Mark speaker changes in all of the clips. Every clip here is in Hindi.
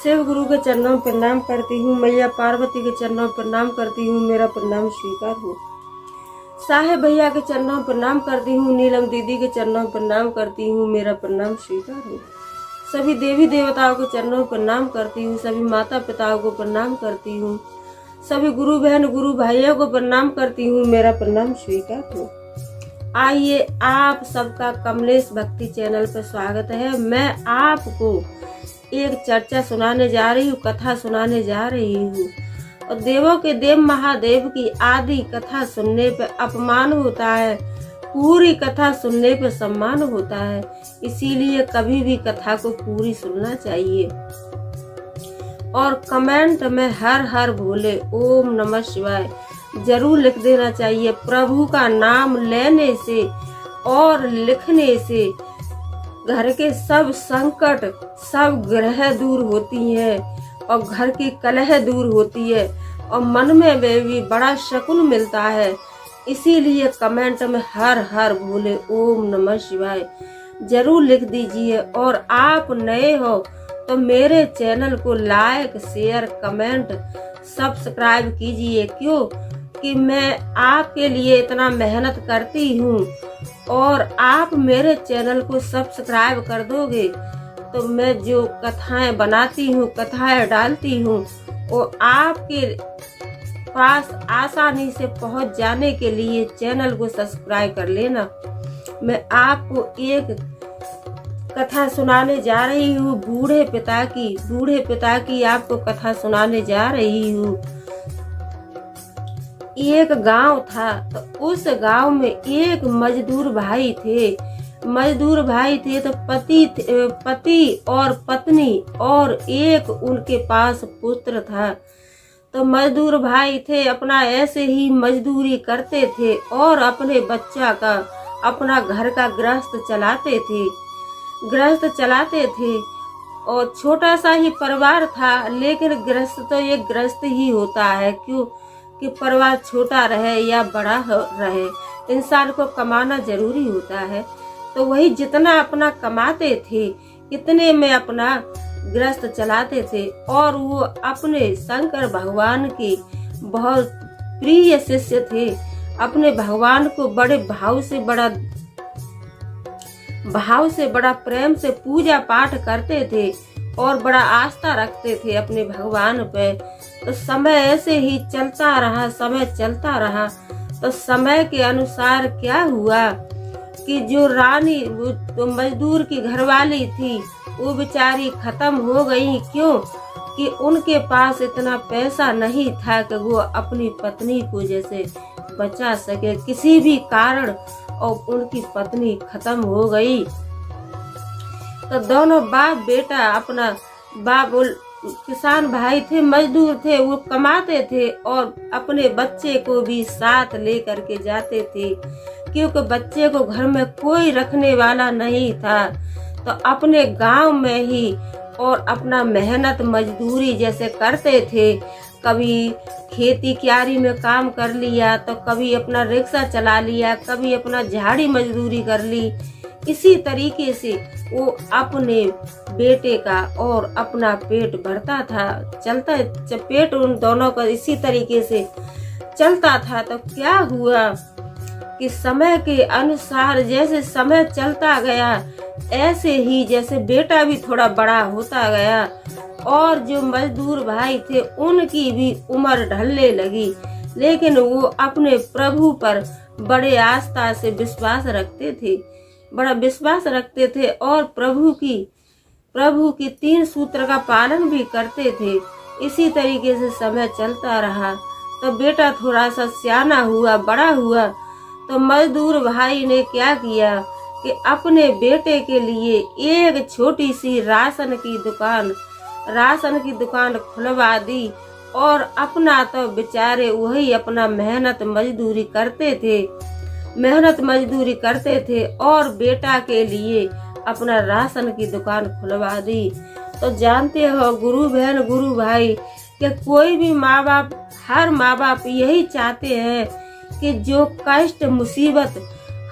Speaker 1: शिव गुरु के चरणों में प्रणाम करती हूँ। मैया पार्वती के चरणों में प्रणाम करती हूँ। मेरा प्रणाम स्वीकार हो। साहेब भैया के चरणों में प्रणाम करती हूँ। नीलम दीदी के चरणों में प्रणाम करती हूँ। मेरा प्रणाम स्वीकार हो। सभी देवी देवताओं के चरणों में प्रणाम करती हूँ। सभी माता पिताओं को प्रणाम करती हूँ। सभी गुरु बहन गुरु भाइयों को प्रणाम करती हूँ। मेरा प्रणाम स्वीकार हो। आइए, आप सबका कमलेश भक्ति चैनल पर स्वागत है। मैं आपको एक चर्चा सुनाने जा रही हूँ, कथा सुनाने जा रही हूँ। और देवों के देव महादेव की आदि कथा सुनने पे अपमान होता है, पूरी कथा सुनने पे सम्मान होता है। इसीलिए कभी भी कथा को पूरी सुनना चाहिए। और कमेंट में हर हर भोले ओम नमः शिवाय जरूर लिख देना चाहिए। प्रभु का नाम लेने से और लिखने से घर के सब संकट, सब ग्रह दूर होती है और घर की कलह दूर होती है और मन में भी बड़ा सुकून मिलता है। इसीलिए कमेंट में हर हर भोले ओम नमः शिवाय जरूर लिख दीजिए। और आप नए हो तो मेरे चैनल को लाइक शेयर कमेंट सब्सक्राइब कीजिए। क्यों कि मैं आपके लिए इतना मेहनत करती हूँ और आप मेरे चैनल को सब्सक्राइब कर दोगे तो मैं जो कथाएं बनाती हूँ, कथाएं डालती हूँ, वो आपके पास आसानी से पहुँच जाने के लिए चैनल को सब्सक्राइब कर लेना। मैं आपको एक कथा सुनाने जा रही हूँ। बूढ़े पिता की आपको कथा सुनाने जा रही हूँ। एक गांव था, तो उस गांव में एक मजदूर भाई थे। तो पति और पत्नी और एक उनके पास पुत्र था। तो मजदूर भाई थे, अपना ऐसे ही मजदूरी करते थे और अपने बच्चा का, अपना घर का गृहस्थ चलाते थे। और छोटा सा ही परिवार था, लेकिन गृहस्थ तो ये गृहस्थ ही होता है। क्यों कि परिवार छोटा रहे या बड़ा रहे, इंसान को कमाना जरूरी होता है। तो वही जितना अपना कमाते थे इतने में अपना गृहस्थ चलाते थे। और वो अपने शंकर भगवान के बहुत प्रिय शिष्य थे। अपने भगवान को बड़े भाव से बड़ा प्रेम से पूजा पाठ करते थे और बड़ा आस्था रखते थे अपने भगवान पे। तो समय ऐसे ही चलता रहा। तो समय के अनुसार क्या हुआ कि जो रानी, तो मजदूर की घरवाली थी, वो बेचारी खत्म हो गई। क्यों कि उनके पास इतना पैसा नहीं था कि वो अपनी पत्नी को जैसे बचा सके किसी भी कारण, और उनकी पत्नी खत्म हो गई। तो दोनों बाप बेटा, अपना बाप किसान भाई थे, मजदूर थे, वो कमाते थे और अपने बच्चे को भी साथ लेकर के जाते थे। क्योंकि बच्चे को घर में कोई रखने वाला नहीं था। तो अपने गांव में ही और अपना मेहनत मजदूरी जैसे करते थे। कभी खेती क्यारी में काम कर लिया, तो कभी अपना रिक्शा चला लिया, कभी अपना झाड़ी मजदूरी कर ली। इसी तरीके से वो अपने बेटे का और अपना पेट भरता था, पेट उन दोनों का इसी तरीके से चलता था। तो क्या हुआ कि समय के अनुसार जैसे समय चलता गया, ऐसे ही जैसे बेटा भी थोड़ा बड़ा होता गया और जो मजदूर भाई थे उनकी भी उम्र ढलने लगी। लेकिन वो अपने प्रभु पर बड़े आस्था से विश्वास रखते थे और प्रभु की 3 सूत्र का पालन भी करते थे। इसी तरीके से समय चलता रहा। तो बेटा थोड़ा सा सियाना हुआ, बड़ा हुआ, तो मजदूर भाई ने क्या किया कि अपने बेटे के लिए एक छोटी सी राशन की दुकान खुलवा दी। और अपना तो बेचारे वही अपना मेहनत मजदूरी करते थे और बेटा के लिए अपना राशन की दुकान खुलवा दी। तो जानते हो गुरु बहन गुरु भाई कि कोई भी हर माँ बाप यही चाहते हैं कि जो कष्ट मुसीबत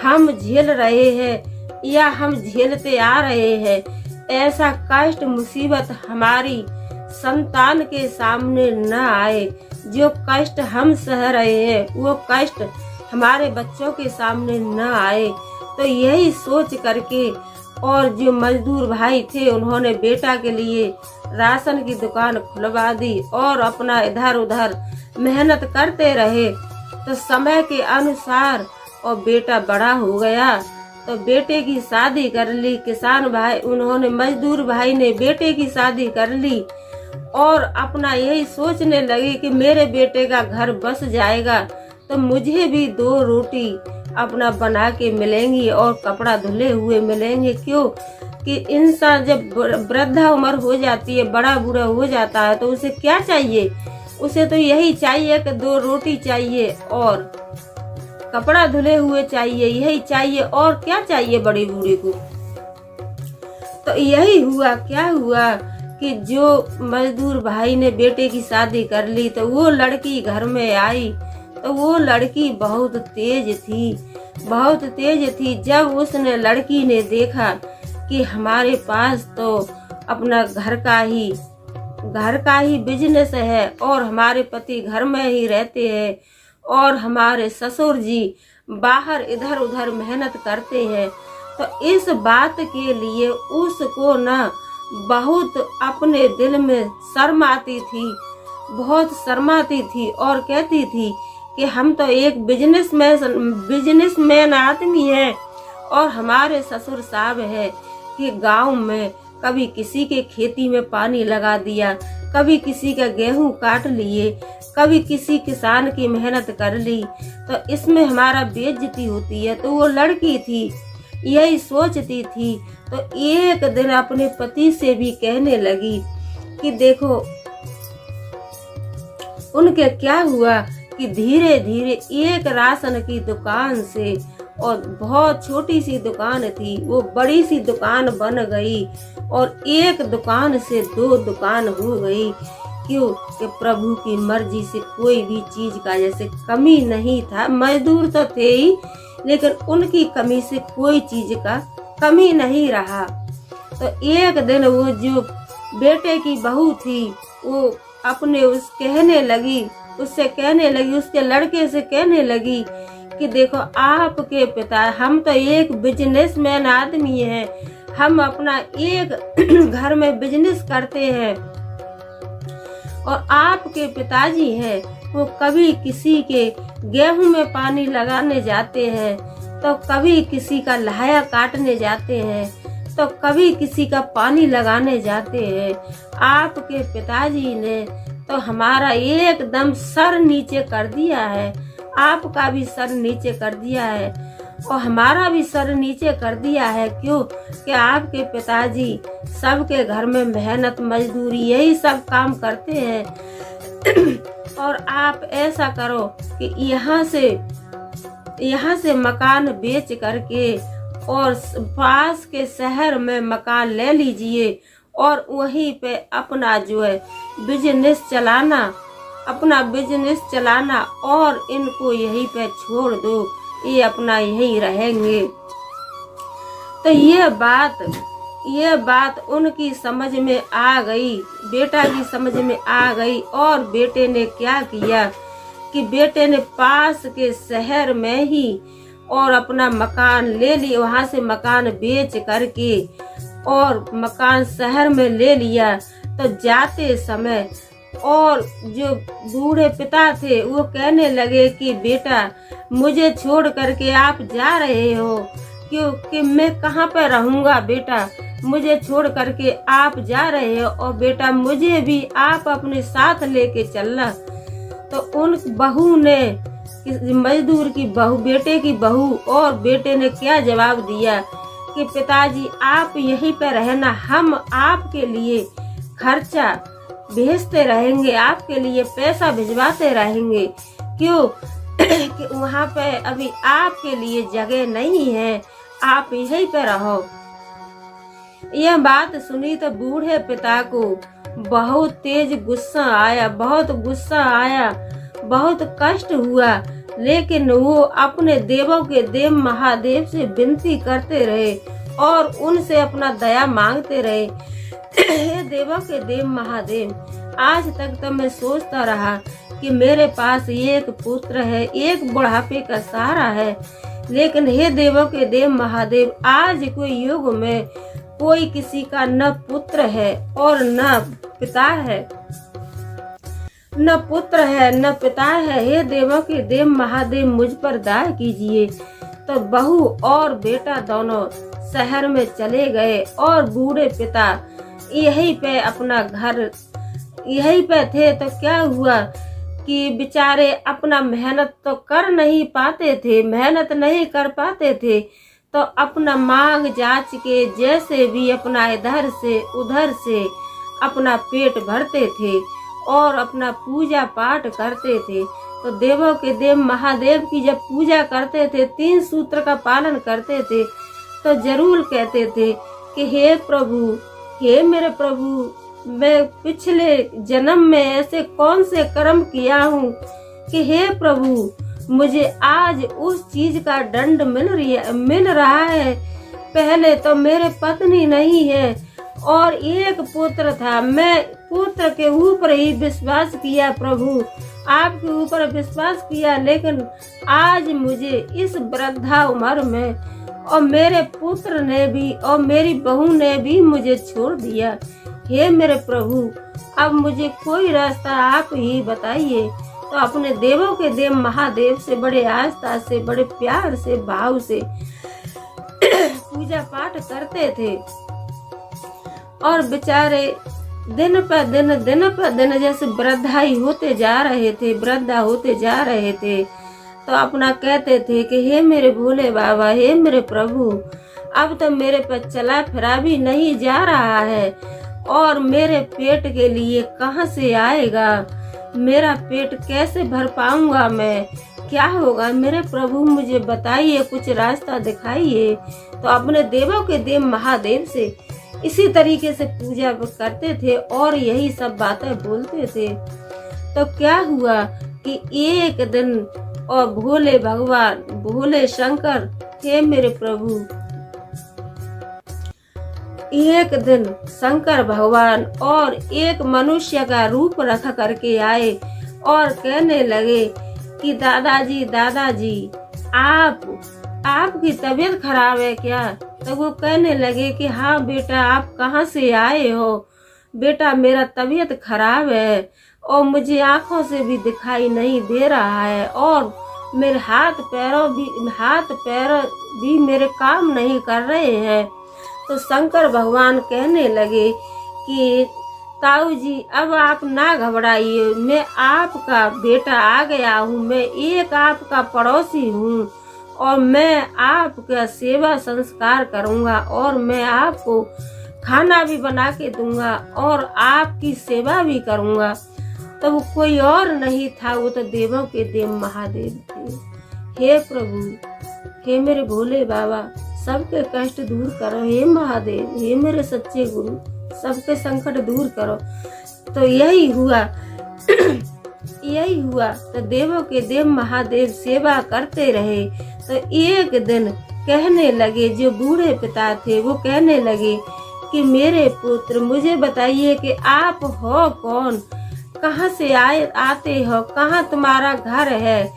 Speaker 1: हम झेल रहे हैं या हम झेलते आ रहे हैं, ऐसा कष्ट मुसीबत हमारी संतान के सामने न आए। जो कष्ट हम सह रहे हैं वो कष्ट हमारे बच्चों के सामने न आए। तो यही सोच करके और जो मजदूर भाई थे उन्होंने बेटा के लिए राशन की दुकान खुलवा दी और अपना इधर उधर मेहनत करते रहे। तो समय के अनुसार और बेटा बड़ा हो गया तो बेटे की शादी कर ली। किसान भाई उन्होंने मजदूर भाई ने बेटे की शादी कर ली और अपना यही सोचने लगे कि मेरे बेटे का घर बस जाएगा तो मुझे भी 2 रोटी अपना बना के मिलेंगी और कपड़ा धुले हुए मिलेंगे। क्यों कि इंसान जब वृद्धा उम्र हो जाती है, बड़ा बूढ़ा हो जाता है तो उसे क्या चाहिए? उसे तो यही चाहिए कि 2 रोटी चाहिए और कपड़ा धुले हुए चाहिए, यही चाहिए और क्या चाहिए बड़े बूढ़े को। तो यही हुआ, क्या हुआ कि जो मजदूर भाई ने बेटे की शादी कर ली तो वो लड़की घर में आई तो वो लड़की बहुत तेज थी। जब उसने लड़की ने देखा कि हमारे पास तो अपना घर का ही बिजनेस है और हमारे पति घर में ही रहते हैं और हमारे ससुर जी बाहर इधर उधर मेहनत करते हैं, तो इस बात के लिए उसको न बहुत अपने दिल में बहुत शर्माती थी और कहती थी कि हम तो एक बिजनेसमैन आदमी है और हमारे ससुर साहब है कि गांव में कभी किसी के खेती में पानी लगा दिया, कभी किसी का गेहूं काट लिए, कभी किसी किसान की मेहनत कर ली, तो इसमें हमारा बेइज्जती होती है। तो वो लड़की थी यही सोचती थी। तो एक दिन अपने पति से भी कहने लगी कि देखो उनके क्या हुआ कि धीरे धीरे एक राशन की दुकान से, और बहुत छोटी सी दुकान थी, वो बड़ी सी दुकान बन गई और एक दुकान से 2 दुकान हो गई। क्यों कि प्रभु की मर्जी से कोई भी चीज का जैसे कमी नहीं था। मजदूर तो थे ही लेकिन उनकी कमी से कोई चीज का कमी नहीं रहा। तो एक दिन वो जो बेटे की बहू थी वो अपने उससे कहने लगी उसके लड़के से कहने लगी कि देखो आपके पिता, हम तो एक बिजनेसमैन आदमी हैं, हम अपना एक घर में बिजनेस करते हैं और आपके पिताजी हैं वो कभी किसी के गेहूं में पानी लगाने जाते हैं तो कभी किसी का लहाया काटने जाते हैं तो कभी किसी का पानी लगाने जाते हैं। आपके पिताजी ने तो हमारा एकदम सर नीचे कर दिया है, आपका भी सर नीचे कर दिया है और हमारा भी सर नीचे कर दिया है। क्यों कि आपके पिताजी सबके घर में मेहनत मजदूरी यही सब काम करते हैं और आप ऐसा करो कि यहाँ से मकान बेच करके और पास के शहर में मकान ले लीजिए और वहीं पे अपना जो है बिजनेस चलाना और इनको यहीं पे छोड़ दो, ये अपना यहीं रहेंगे। तो ये बात उनकी समझ में आ गई, बेटा की समझ में आ गई और बेटे ने क्या किया कि बेटे ने पास के शहर में ही और अपना मकान ले लिया, वहां से मकान बेच करके और मकान शहर में ले लिया। तो जाते समय और जो बूढ़े पिता थे वो कहने लगे कि बेटा मुझे छोड़ करके आप जा रहे हो, क्योंकि मैं कहाँ पे रहूँगा बेटा, मुझे छोड़ करके आप जा रहे हो और बेटा मुझे भी आप अपने साथ लेके चलना। तो उन बहू ने, मजदूर की बहू, बेटे की बहू और बेटे ने क्या जवाब दिया कि पिताजी आप यहीं पे रहना, हम आपके लिए खर्चा भेजते रहेंगे, आपके लिए पैसा भिजवाते रहेंगे। क्यों कि वहाँ पे अभी आपके लिए जगह नहीं है, आप यहीं पे रहो। यह बात सुनी तो बूढ़े पिता को बहुत तेज गुस्सा आया, बहुत कष्ट हुआ, लेकिन वो अपने देवों के देव महादेव से विनती करते रहे और उनसे अपना दया मांगते रहे हे देवों के देव महादेव, आज तक तो मैं सोचता रहा कि मेरे पास एक पुत्र है, एक बुढ़ापे का सहारा है, लेकिन हे देवों के देव महादेव, आज कोई युग में कोई किसी का न पुत्र है और न पिता है, न पुत्र है न पिता है। हे देवों के देव महादेव, मुझ पर दया कीजिए। तो बहू और बेटा दोनों शहर में चले गए और बूढ़े पिता यहीं पे अपना घर यहीं पे थे। तो क्या हुआ कि बेचारे अपना मेहनत तो कर नहीं पाते थे, मेहनत नहीं कर पाते थे, तो अपना मांग जांच के जैसे भी अपना इधर से उधर से अपना पेट भरते थे और अपना पूजा पाठ करते थे। तो देवों के देव महादेव की जब पूजा करते थे, 3 सूत्र का पालन करते थे, तो जरूर कहते थे कि हे प्रभु, हे मेरे प्रभु, मैं पिछले जन्म में ऐसे कौन से कर्म किया हूँ कि हे प्रभु, मुझे आज उस चीज का दंड मिल रहा है। पहले तो मेरे पत्नी नहीं है और एक पुत्र था, मैं पुत्र के ऊपर ही विश्वास किया प्रभु, आपके ऊपर विश्वास किया, लेकिन आज मुझे इस वृद्धा उम्र में और मेरे पुत्र ने भी और मेरी बहू ने भी मुझे छोड़ दिया। हे मेरे प्रभु, अब मुझे कोई रास्ता आप ही बताइए। तो अपने देवों के देव महादेव से बड़े आस्था से, बड़े प्यार से, भाव से पूजा पाठ करते थे और बेचारे दिन पर दिन जैसे वृद्धा होते जा रहे थे, तो अपना कहते थे कि हे मेरे भोले बाबा, हे मेरे प्रभु, अब तो मेरे पर चला फिरा भी नहीं जा रहा है और मेरे पेट के लिए कहाँ से आएगा, मेरा पेट कैसे भर पाऊंगा मैं, क्या होगा मेरे प्रभु, मुझे बताइए, कुछ रास्ता दिखाइए। तो अपने देवों के देव महादेव से इसी तरीके से पूजा करते थे और यही सब बातें बोलते थे। तो क्या हुआ कि एक दिन और भोले भगवान, भोले शंकर, हे मेरे प्रभु, एक दिन शंकर भगवान और एक मनुष्य का रूप रख करके आए और कहने लगे कि दादाजी, आपकी तबीयत खराब है क्या? तो वो कहने लगे कि हाँ बेटा, आप कहाँ से आए हो? बेटा, मेरा तबीयत खराब है और मुझे आंखों से भी दिखाई नहीं दे रहा है और मेरे हाथ पैर भी मेरे काम नहीं कर रहे हैं। तो शंकर भगवान कहने लगे कि ताऊ जी, अब आप ना घबराइए, मैं आपका बेटा आ गया हूँ, मैं एक आपका पड़ोसी हूँ और मैं आपका सेवा संस्कार करूँगा और मैं आपको खाना भी बना के दूंगा और आपकी सेवा भी करूँगा। तो वो कोई और नहीं था, वो तो देवों के देव महादेव थे। हे प्रभु, हे मेरे भोले बाबा, सबके कष्ट दूर करो, हे महादेव, हे मेरे सच्चे गुरु, सबके संकट दूर करो। तो यही हुआ तो देवों के देव महादेव सेवा करते रहे। तो एक दिन कहने लगे, जो बूढ़े पिता थे वो कहने लगे कि मेरे पुत्र, मुझे बताइए कि आप हो कौन, कहाँ से आते हो, कहाँ तुम्हारा घर है,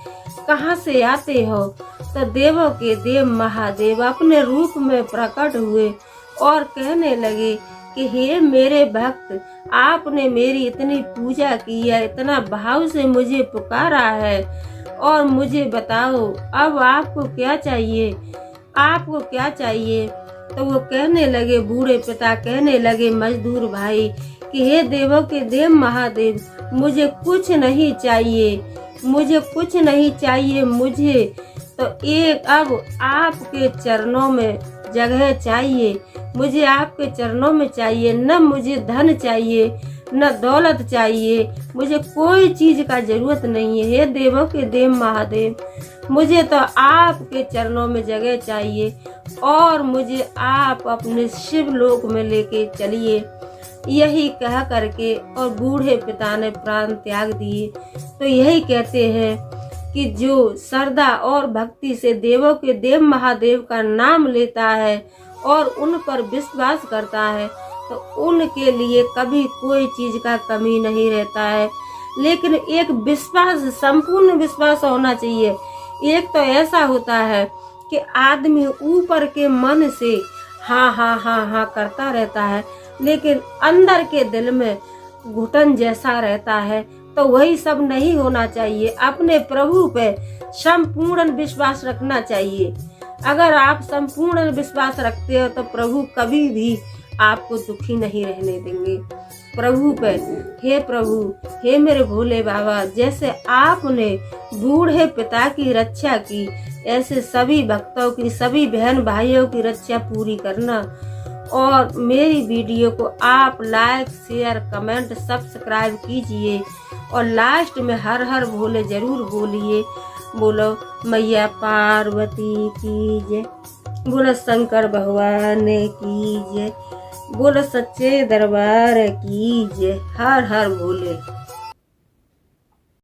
Speaker 1: कहाँ से आते हो? तो देवों के देव महादेव अपने रूप में प्रकट हुए और कहने लगे कि हे मेरे भक्त, आपने मेरी इतनी पूजा की है, इतना भाव से मुझे पुकारा है और मुझे बताओ अब आपको क्या चाहिए, आपको क्या चाहिए? तो वो कहने लगे, बूढ़े पिता कहने लगे मजदूर भाई कि हे देवों के देव महादेव, मुझे कुछ नहीं चाहिए, मुझे कुछ नहीं चाहिए, मुझे तो एक अब आपके चरणों में जगह चाहिए, मुझे आपके चरणों में चाहिए, न मुझे धन चाहिए न दौलत चाहिए, मुझे कोई चीज का जरूरत नहीं है। हे देवों के देव महादेव, मुझे तो आपके चरणों में जगह चाहिए और मुझे आप अपने शिव लोक में लेके चलिए। यही कह करके और बूढ़े पिता ने प्राण त्याग दिए। तो यही कहते हैं कि जो श्रद्धा और भक्ति से देवों के देव महादेव का नाम लेता है और उन पर विश्वास करता है, तो उनके लिए कभी कोई चीज का कमी नहीं रहता है। लेकिन एक विश्वास, संपूर्ण विश्वास होना चाहिए। एक तो ऐसा होता है कि आदमी ऊपर के मन से हाँ हाँ हाँ हाँ करता रहता है, लेकिन अंदर के दिल में घुटन जैसा रहता है। तो वही सब नहीं होना चाहिए। अपने प्रभु पे संपूर्ण विश्वास रखना चाहिए। अगर आप संपूर्ण विश्वास रखते हो तो प्रभु कभी भी आपको दुखी नहीं रहने देंगे। प्रभु पे, हे प्रभु, हे मेरे भोले बाबा, जैसे आपने बूढ़े पिता की रक्षा की, ऐसे सभी भक्तों की, सभी बहन भाइयों की रक्षा पूरी करना। और मेरी वीडियो को आप लाइक, शेयर, कमेंट, सब्सक्राइब कीजिए। और लास्ट में हर हर भोले जरूर बोलिए। बोलो मैया पार्वती की जय, बोलो शंकर भगवान की जय, बोलो सच्चे दरबार की जय। हर हर भोले।